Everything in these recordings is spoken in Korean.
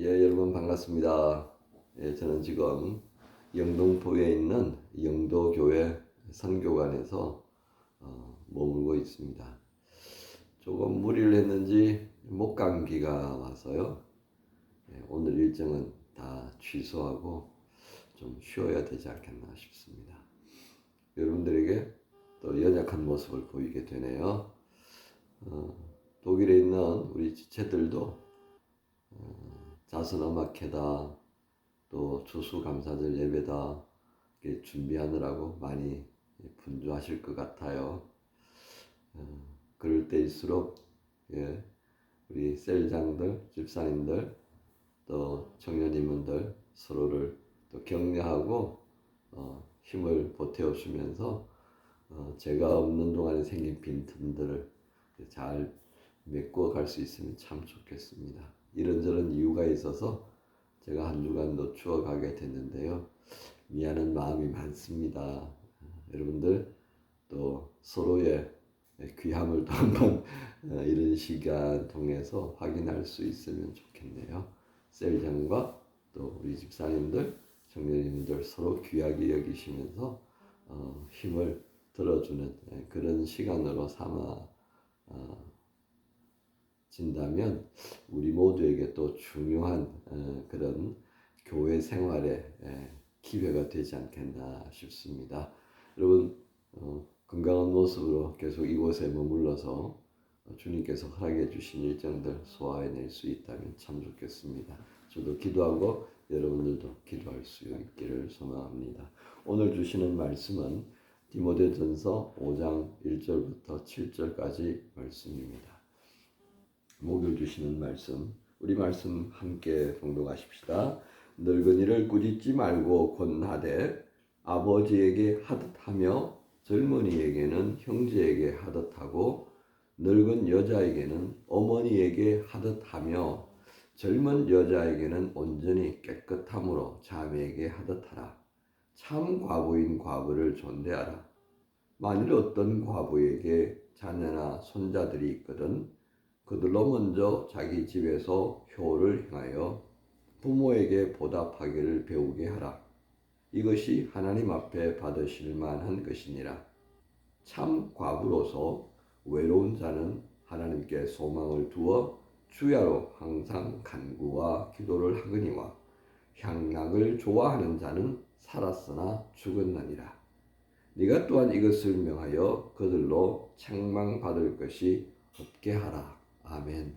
여러분 반갑습니다. 저는 지금 영등포에 있는 영도교회 선교관에서 머물고 있습니다. 조금 무리를 했는지 목감기가 와서요. 오늘 일정은 다 취소하고 좀 쉬어야 되지 않겠나 싶습니다. 여러분들에게 또 연약한 모습을 보이게 되네요. 독일에 있는 우리 지체들도 자선음악회다 또 추수감사절 예배다 준비하느라고 많이 분주하실 것 같아요. 그럴 때일수록 우리 셀장들, 집사님들 또 청년임원들 서로를 또 격려하고 힘을 보태어주면서 제가 없는 동안에 생긴 빈틈들을 잘 메꿔 갈 수 있으면 참 좋겠습니다. 이런저런 이유가 있어서 제가 한 주간 늦추어 가게 됐는데요. 미안한 마음이 많습니다. 여러분들 또 서로의 귀함을 또 한번 이런 시간 통해서 확인할 수 있으면 좋겠네요. 셀장과 또 우리 집사님들, 청년님들 서로 귀하게 여기시면서 힘을 들어주는 그런 시간으로 삼아 진다면 우리 모두에게 또 중요한 그런 교회 생활의 기회가 되지 않겠나 싶습니다. 여러분 건강한 모습으로 계속 이곳에 머물러서 주님께서 허락해 주신 일정들 소화해낼 수 있다면 참 좋겠습니다. 저도 기도하고 여러분들도 기도할 수 있기를 소망합니다. 오늘 주시는 말씀은 디모데전서 5장 1절부터 7절까지 말씀입니다. 목요일 주시는 말씀, 우리 말씀 함께 봉독하십시다. 늙은이를 꾸짖지 말고 권하되 아버지에게 하듯 하며 젊은이에게는 형제에게 하듯 하고 늙은 여자에게는 어머니에게 하듯 하며 젊은 여자에게는 온전히 깨끗함으로 자매에게 하듯 하라. 참 과부인 과부를 존대하라. 만일 어떤 과부에게 자녀나 손자들이 있거든 그들로 먼저 자기 집에서 효를 행하여 부모에게 보답하기를 배우게 하라. 이것이 하나님 앞에 받으실 만한 것이니라. 참 과부로서 외로운 자는 하나님께 소망을 두어 주야로 항상 간구와 기도를 하거니와 향락을 좋아하는 자는 살았으나 죽었느니라. 네가 또한 이것을 명하여 그들로 책망받을 것이 없게 하라. 아멘.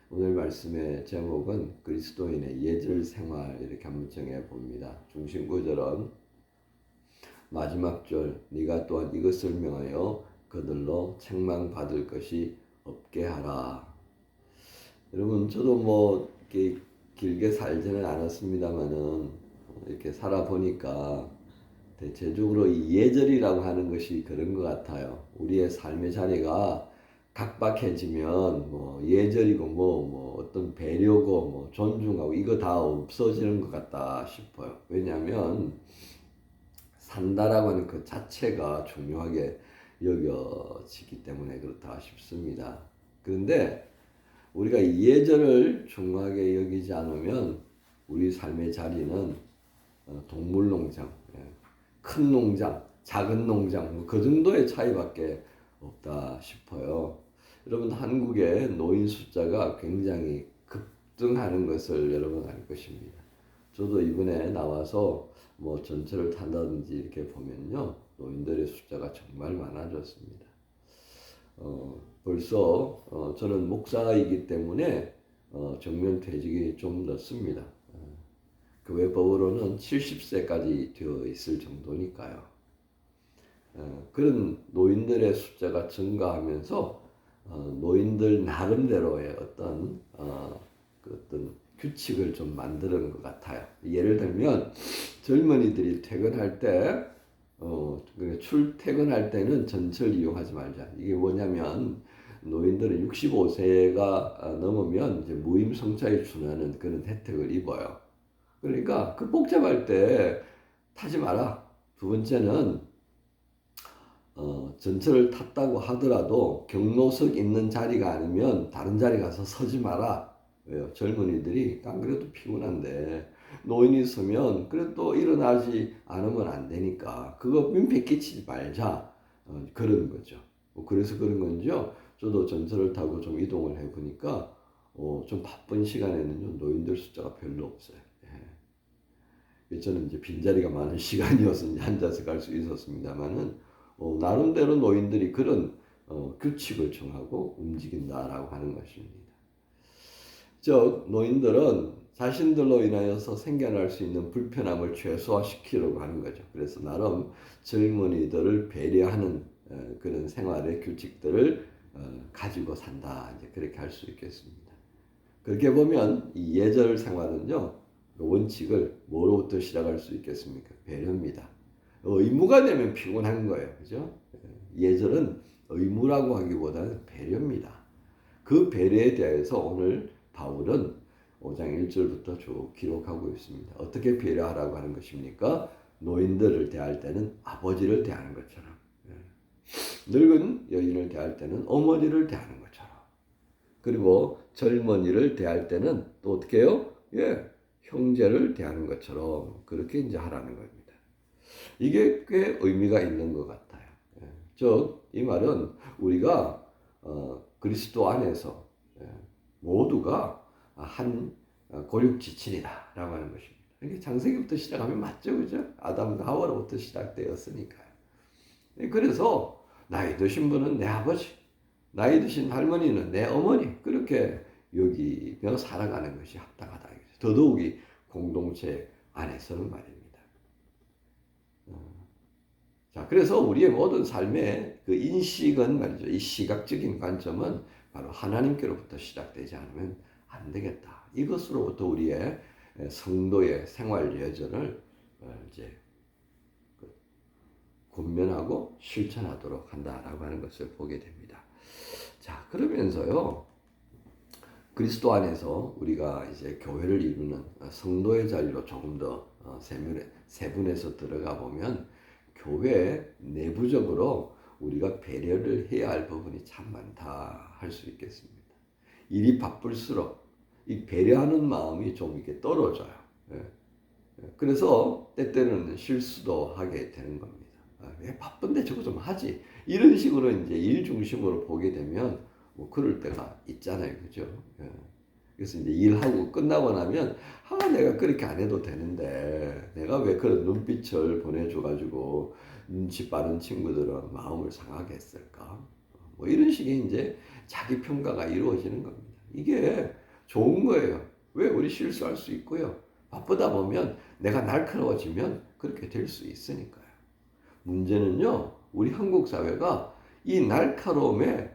오늘 말씀의 제목은 그리스도인의 예절 생활 이렇게 한번 정해 봅니다. 중심 구절은 마지막 절 네가 또한 이것을 명하여 그들로 책망받을 것이 없게 하라. 여러분 저도 뭐 이렇게 길게 살지는 않았습니다만은 이렇게 살아보니까 대체적으로 이 예절이라고 하는 것이 그런 것 같아요. 우리의 삶의 자리가 각박해지면 뭐 예절이고 뭐 어떤 배려고 뭐 존중하고 이거 다 없어지는 것 같다 싶어요. 왜냐하면 산다라고 하는 그 자체가 중요하게 여겨지기 때문에 그렇다 싶습니다. 그런데 우리가 예절을 중요하게 여기지 않으면 우리 삶의 자리는 동물농장, 큰 농장, 작은 농장 그 정도의 차이밖에 없다 싶어요. 여러분 한국의 노인 숫자가 굉장히 급등하는 것을 여러분 알 것입니다. 저도 이번에 나와서 뭐 전철을 탄다든지 이렇게 보면요 노인들의 숫자가 정말 많아졌습니다. 벌써 저는 목사이기 때문에 정년 퇴직이 좀 늦습니다. 교회법으로는 70세까지 되어 있을 정도니까요. 그런 노인들의 숫자가 증가하면서 노인들 나름대로의 어떤 규칙을 좀 만드는 것 같아요. 예를 들면 젊은이들이 퇴근할 때 출퇴근할 때는 전철 이용하지 말자. 이게 뭐냐면 노인들은 65세가 넘으면 이제 무임승차에 준하는 그런 혜택을 입어요. 그러니까 그 복잡할 때 타지 마라. 두 번째는 전철을 탔다고 하더라도 경로석 있는 자리가 아니면 다른 자리 가서 서지 마라. 왜요? 젊은이들이 안 그래도 피곤한데 노인이 있으면 그래도 일어나지 않으면 안 되니까 그거 민폐 끼치지 말자. 그런 거죠. 그래서 그런 건지요. 저도 전철을 타고 좀 이동을 해보니까 좀 바쁜 시간에는 노인들 숫자가 별로 없어요. 예. 저는 이제 빈자리가 많은 시간이어서 이제 앉아서 갈 수 있었습니다만은 나름대로 노인들이 그런 규칙을 정하고 움직인다라고 하는 것입니다. 즉 노인들은 자신들로 인하여서 생겨날 수 있는 불편함을 최소화시키려고 하는 거죠. 그래서 나름 젊은이들을 배려하는 그런 생활의 규칙들을 가지고 산다. 이제 그렇게 할 수 있겠습니다. 그렇게 보면 이 예절 생활은요, 그 원칙을 뭐로부터 시작할 수 있겠습니까? 배려입니다. 의무가 되면 피곤한 거예요. 그죠? 예절은 의무라고 하기보다는 배려입니다. 그 배려에 대해서 오늘 바울은 5장 1절부터 쭉 기록하고 있습니다. 어떻게 배려하라고 하는 것입니까? 노인들을 대할 때는 아버지를 대하는 것처럼, 늙은 여인을 대할 때는 어머니를 대하는 것처럼, 그리고 젊은이를 대할 때는 또 어떻게 해요? 예, 형제를 대하는 것처럼 그렇게 이제 하라는 겁니다. 이게 꽤 의미가 있는 것 같아요. 즉, 이 말은 우리가 그리스도 안에서 모두가 한 고육지친이다라고 하는 것입니다. 이게 창세기부터 시작하면 맞죠, 그죠? 아담과 하와로부터 시작되었으니까요. 그래서 나이 드신 분은 내 아버지, 나이 드신 할머니는 내 어머니, 그렇게 여기며 살아가는 것이 합당하다. 더더욱이 공동체 안에서는 말입니다. 자, 그래서 우리의 모든 삶의 그 인식은 말이죠. 이 시각적인 관점은 바로 하나님께로부터 시작되지 않으면 안 되겠다. 이것으로부터 우리의 성도의 생활 예절을 이제 권면하고 실천하도록 한다라고 하는 것을 보게 됩니다. 자, 그러면서요, 그리스도 안에서 우리가 이제 교회를 이루는 성도의 자리로 조금 더 세분해서 들어가 보면 교회 내부적으로 우리가 배려를 해야 할 부분이 참 많다 할 수 있겠습니다. 일이 바쁠수록 이 배려하는 마음이 좀 이렇게 떨어져요. 그래서 때때로는 실수도 하게 되는 겁니다. 왜 바쁜데 저거 좀 하지? 이런 식으로 이제 일 중심으로 보게 되면 뭐 그럴 때가 있잖아요, 그죠? 그래서 이제 일하고 끝나고 나면 내가 그렇게 안 해도 되는데 내가 왜 그런 눈빛을 보내줘가지고 눈치 빠른 친구들은 마음을 상하게 했을까? 뭐 이런 식의 이제 자기 평가가 이루어지는 겁니다. 이게 좋은 거예요. 왜? 우리 실수할 수 있고요. 바쁘다 보면 내가 날카로워지면 그렇게 될 수 있으니까요. 문제는요, 우리 한국 사회가 이 날카로움에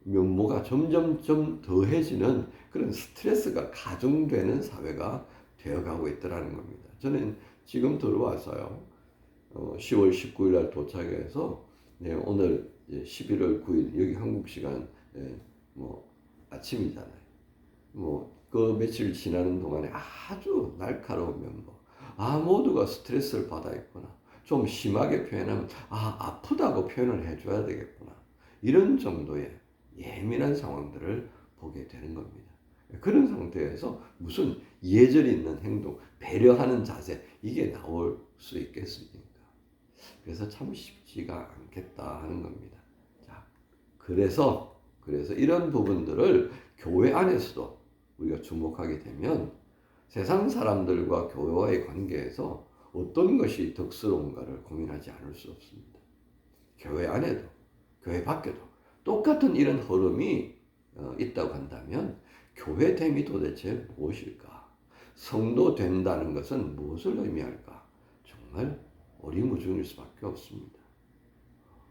면모가 점점점 더해지는 그런 스트레스가 가중되는 사회가 되어가고 있더라는 겁니다. 저는 지금 들어와서요, 10월 19일 날 도착해서 오늘 11월 9일 여기 한국 시간 뭐 아침이잖아요. 뭐 그 며칠 지나는 동안에 아주 날카로운 면모, 모두가 스트레스를 받아 있구나. 좀 심하게 표현하면 아프다고 표현을 해줘야 되겠구나. 이런 정도의 예민한 상황들을 보게 되는 겁니다. 그런 상태에서 무슨 예절 있는 행동, 배려하는 자세 이게 나올 수 있겠습니까? 그래서 참 쉽지가 않겠다 하는 겁니다. 자, 그래서 이런 부분들을 교회 안에서도 우리가 주목하게 되면 세상 사람들과 교회와의 관계에서 어떤 것이 덕스러운가를 고민하지 않을 수 없습니다. 교회 안에도 교회 밖에도 똑같은 이런 흐름이 있다고 한다면 교회됨이 도대체 무엇일까? 성도 된다는 것은 무엇을 의미할까? 정말 오리무중일 수밖에 없습니다.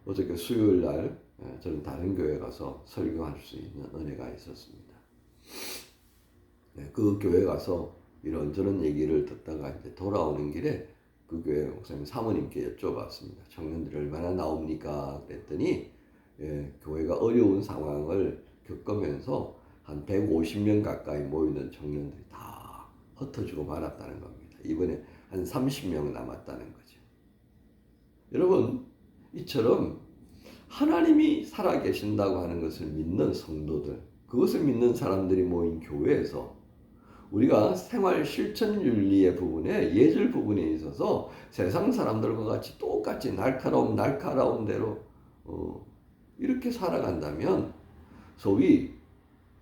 어저께 수요일 날 저는 다른 교회 가서 설교할 수 있는 은혜가 있었습니다. 그 교회 가서 이런저런 얘기를 듣다가 이제 돌아오는 길에 그 교회 목사님 사모님께 여쭤봤습니다. 청년들이 얼마나 나옵니까? 그랬더니 교회가 어려운 상황을 겪으면서 한 150명 가까이 모이는 청년들이 다 흩어지고 말았다는 겁니다. 이번에 한 30명 남았다는 거죠. 여러분, 이처럼 하나님이 살아계신다고 하는 것을 믿는 성도들, 그것을 믿는 사람들이 모인 교회에서 우리가 생활 실천 윤리의 부분에 예절 부분에 있어서 세상 사람들과 같이 똑같이 날카로운 대로 이렇게 살아간다면 소위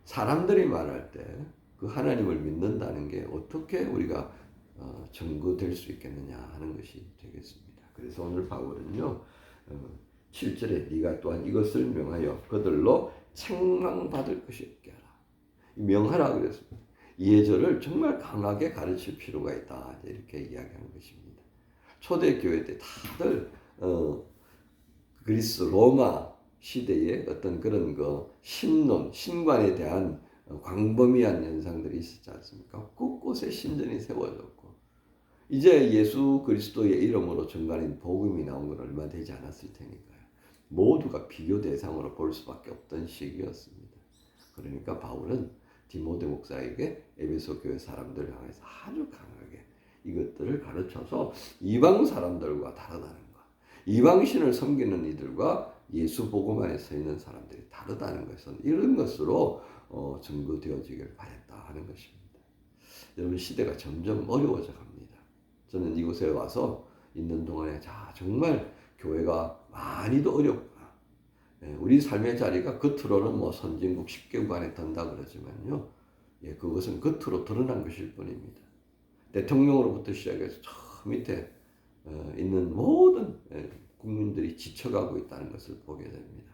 사람들이 말할 때 그 하나님을 믿는다는 게 어떻게 우리가 증거될 수 있겠느냐 하는 것이 되겠습니다. 그래서 오늘 바울은요 7절에 네가 또한 이것을 명하여 그들로 책망받을 것이 없게 하라. 명하라 그랬습니다. 예절을 정말 강하게 가르칠 필요가 있다 이렇게 이야기하는 것입니다. 초대교회 때 다들 그리스 로마 시대에 어떤 그런 신관에 대한 광범위한 현상들이 있었지 않습니까? 곳곳에 신전이 세워졌고 이제 예수 그리스도의 이름으로 전가된 복음이 나온 건 얼마 되지 않았을 테니까요. 모두가 비교 대상으로 볼 수밖에 없던 시기였습니다. 그러니까 바울은 디모데 목사에게 에베소 교회 사람들을 향해서 아주 강하게 이것들을 가르쳐서 이방 사람들과 다르다는 것, 이방신을 섬기는 이들과 예수 복음 안에 서 있는 사람들이 다르다는 것은 이런 것으로 증거되어지길 바랬다 하는 것입니다. 여러분 시대가 점점 어려워져 갑니다. 저는 이곳에 와서 있는 동안에 정말 교회가 많이도 어렵구나. 우리 삶의 자리가 겉으로는 뭐 선진국 10개국 안에 든다 그러지만요. 그것은 겉으로 드러난 것일 뿐입니다. 대통령으로부터 시작해서 저 밑에 있는 모든 국민들이 지쳐가고 있다는 것을 보게 됩니다.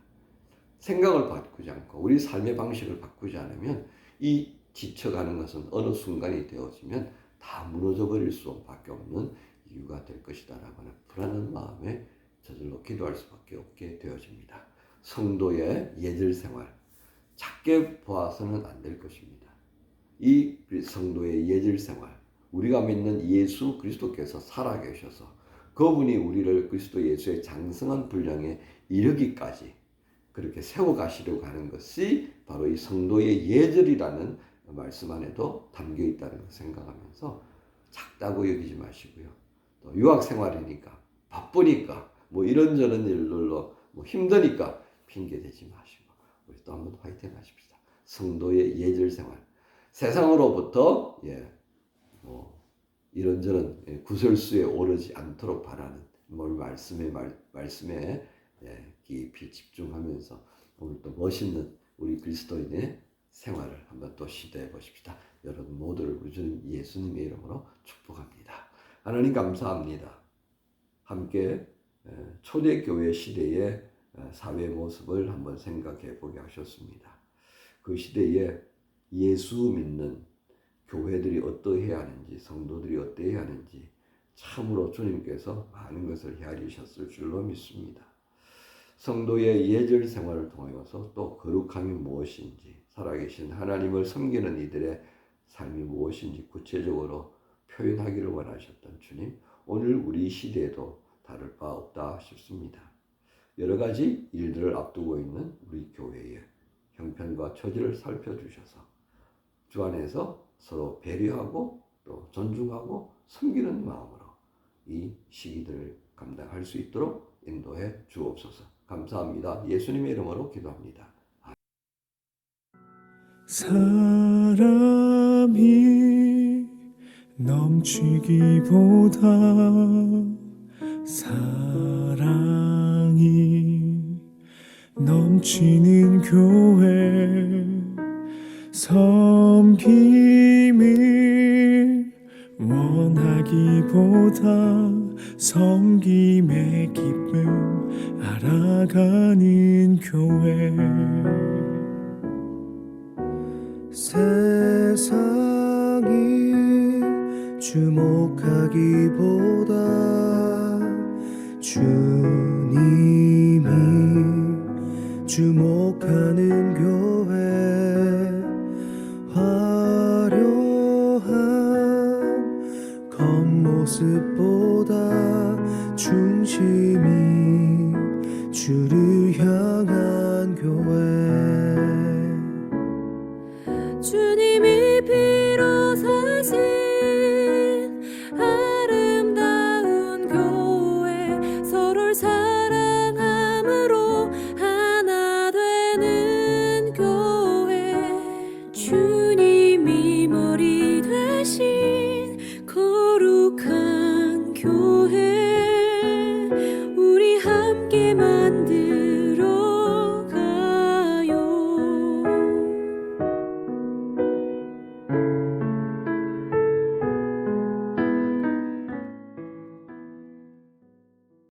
생각을 바꾸지 않고 우리 삶의 방식을 바꾸지 않으면 이 지쳐가는 것은 어느 순간이 되어지면 다 무너져 버릴 수밖에 없는 이유가 될 것이다라고 하는 불안한 마음에 저절로 기도할 수밖에 없게 되어집니다. 성도의 예절 생활 작게 보아서는 안 될 것입니다. 이 성도의 예절 생활 우리가 믿는 예수 그리스도께서 살아계셔서 그분이 우리를 그리스도 예수의 장성한 분량에 이르기까지 그렇게 세워가시려고 하는 것이 바로 이 성도의 예절이라는 말씀 안에도 담겨 있다는 걸 생각하면서 작다고 여기지 마시고요. 또 유학 생활이니까 바쁘니까 뭐 이런저런 일들로 뭐 힘드니까 핑계 대지 마시고 우리 또 한번 화이팅 하십시다. 성도의 예절 생활 세상으로부터 이런저런 구설수에 오르지 않도록 바라는 말씀에 깊이 집중하면서 오늘 또 멋있는 우리 그리스도인의 생활을 한번 또 시도해 보십시다. 여러분 모두를 우리 주님 예수님의 이름으로 축복합니다. 하나님 감사합니다. 함께 초대교회 시대의 사회 모습을 한번 생각해 보게 하셨습니다. 그 시대에 예수 믿는 교회들이 어떠해야 하는지 성도들이 어떠해야 하는지 참으로 주님께서 많은 것을 헤아리셨을 줄로 믿습니다. 성도의 예절 생활을 통하여서 또 거룩함이 무엇인지 살아계신 하나님을 섬기는 이들의 삶이 무엇인지 구체적으로 표현하기를 원하셨던 주님, 오늘 우리 시대에도 다를 바 없다 싶습니다. 여러 가지 일들을 앞두고 있는 우리 교회의 형편과 처지를 살펴주셔서 주 안에서 서로 배려하고 또 존중하고 섬기는 마음으로 이 시기들을 감당할 수 있도록 인도해 주옵소서. 감사합니다. 예수님의 이름으로 기도합니다. 사람이 넘치기보다 사랑이 넘치는 교회 섬김을 원하기보다 섬김의 기쁨 알아가는 교회 세상이 주목하기보다 주님이 주목하는 교회 화려한 겉모습보다 중심이 주를 향한 교회 주님이 피로 사신 아름다운 교회 서로를 사랑함으로 하나 되는 교회 주님이 머리 교회 우리 함께